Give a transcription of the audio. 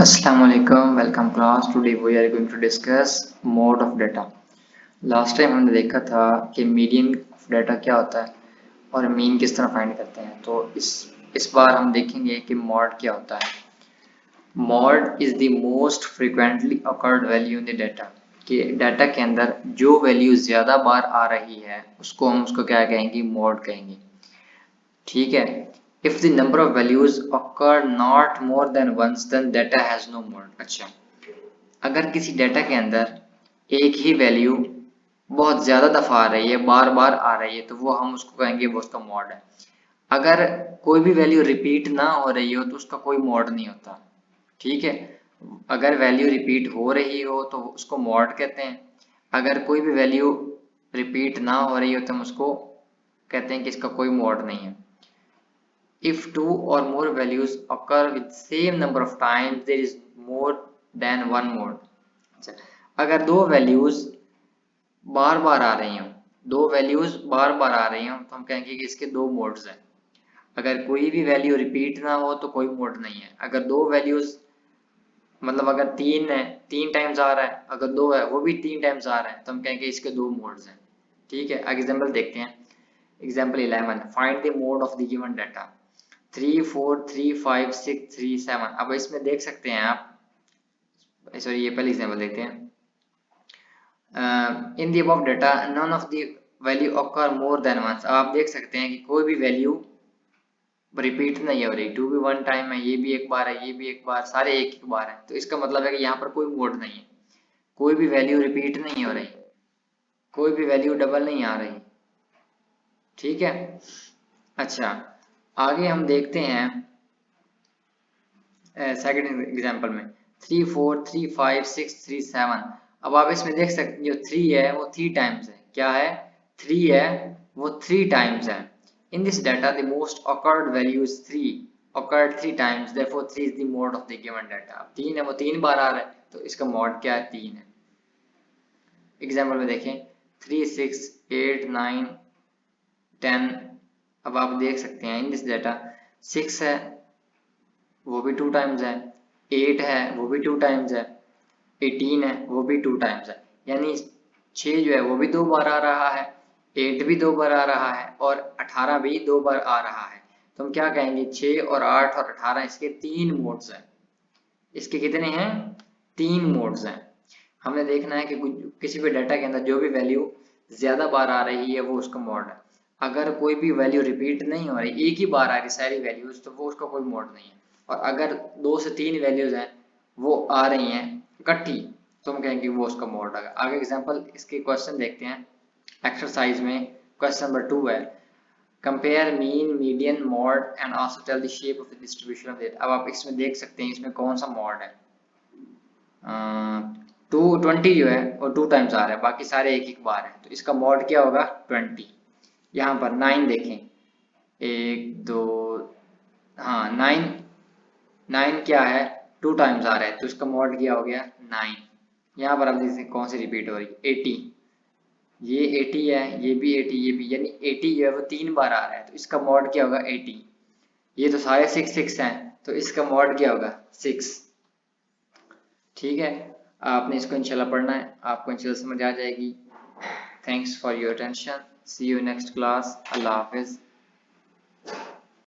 Assalamu alaikum, welcome class. Today we are going to discuss mode of data. Last time हमने देखा था कि median of data क्या होता है और मीन किस तरह फाइंड करते हैं। तो इस बार हम देखेंगे कि मॉड क्या होता है। Mod is the most frequently occurred value in the data, कि डाटा के अंदर जो वैल्यू ज़्यादा बार आ रही है उसको क्या कहेंगे, मॉड कहेंगे। ठीक है। If the number of values occur not more than once, then data has no mode. अच्छा, अगर किसी डाटा के अंदर एक ही वैल्यू बहुत ज्यादा दफा आ रही है, बार बार आ रही है, तो वो हम उसको कहेंगे वो उसका मॉड है। अगर कोई भी वैल्यू रिपीट ना हो रही हो तो उसका कोई मॉड नहीं होता। ठीक है। अगर वैल्यू रिपीट हो रही हो तो उसको मॉड कहते हैं। अगर कोई भी वैल्यू रिपीट ना हो रही हो तो हम उसको कहते हैं कि इसका कोई मॉड नहीं है। If two or more values occur with same number of times, there is more than one mode. अच्छा, अगर दो वैल्यूज बार बार आ रही हो, तो हम कहेंगे कि इसके दो मोड्स हैं। अगर कोई भी वैल्यू रिपीट ना हो तो कोई मोड नहीं है। अगर दो वैल्यूज मतलब अगर तीन है, तीन टाइम्स आ रहा है, अगर दो है वो भी तीन टाइम्स आ रहा है, तो हम कहेंगे इसके दो मोड्स हैं। ठीक है। एग्जाम्पल देखते हैं। Example 11, find the mode of the given data 3 4 3 5 6 3 7। अब इसमें देख सकते हैं आप, सॉरी ये पहले एग्जाम्पल देखते हैं। In the above data none of the value occur more than once. आप देख सकते हैं कि कोई भी वैल्यू रिपीट नहीं हो रही। टू भी वन टाइम है, ये भी एक बार है, ये भी एक बार, सारे एक एक बार है। तो इसका मतलब है कि यहाँ पर कोई मोड नहीं है, कोई भी वैल्यू रिपीट नहीं हो रही, कोई भी वैल्यू डबल नहीं आ रही। ठीक है। अच्छा, आगे हम देखते हैं सेकंड एग्जांपल में 3 4 3 5 6 3 7। अब आप इसमें देख सकते हैं जो 3 है वो 3 टाइम्स है। क्या है? 3 है वो 3 टाइम्स है। In this data the most occurred value is 3 occurred 3 times, therefore 3 is the mode of the given data। अब 3 है वो 3 बार आ रहा है, तो इसका मॉड क्या है? 3 है। एग्जाम्पल में देखें 3 6 8 9 10। अब आप देख सकते हैं इन दिस डाटा 6 है वो भी 2 टाइम्स है, 8 है वो भी 2 टाइम्स है, 18 है वो भी 2 टाइम्स है। यानी 6 जो है वो भी 2 बार आ रहा है, 8 भी 2 बार आ रहा है और 18 भी 2 बार आ रहा है। तो हम क्या कहेंगे? 6 और 8 और 18 इसके 3 मोड्स हैं। इसके कितने हैं? 3 मोड्स हैं। हमने देखना है कि किसी भी डाटा के अंदर जो भी वैल्यू ज्यादा बार आ रही है वो उसका मोड है। अगर कोई भी वैल्यू रिपीट नहीं हो रही, एक ही बार आ रही सारी वैल्यूज, तो वो उसका कोई मोड नहीं है। और अगर 2 से 3 वैल्यूज हैं वो आ रही हैं इकट्ठी, तो हम कहेंगे वो उसका मोड है। आगे एग्जांपल इसके क्वेश्चन देखते हैं। एक्सरसाइज में क्वेश्चन नंबर 2 है, compare mean median mode and also tell the shape of the distribution of data. अब आप इसमें देख सकते हैं इसमें कौन सा मॉड है। 20 जो है वो 2 टाइम्स आ रहा है, बाकी सारे एक एक बार है, तो इसका मॉड क्या होगा? 20। यहाँ पर 9 देखें, 1 2, हाँ 9 क्या है? 2 टाइम्स आ रहा है, तो इसका मॉड क्या हो गया? 9। यहाँ पर आप देखते हैं कौन सी रिपीट हो रही है? 80। ये 80 है, ये भी 80, ये भी, यानी 80 जो है वो 3 बार आ रहा है, तो इसका मॉड क्या होगा? 80। ये तो सारे 6 हैं, तो इसका मॉड क्या होगा? 6। ठीक है। आपने इसको इंशाल्लाह पढ़ना है, आपको इंशाल्लाह समझ आ जाएगी। Thanks for your attention, see you next class. अल्लाह हाफिज।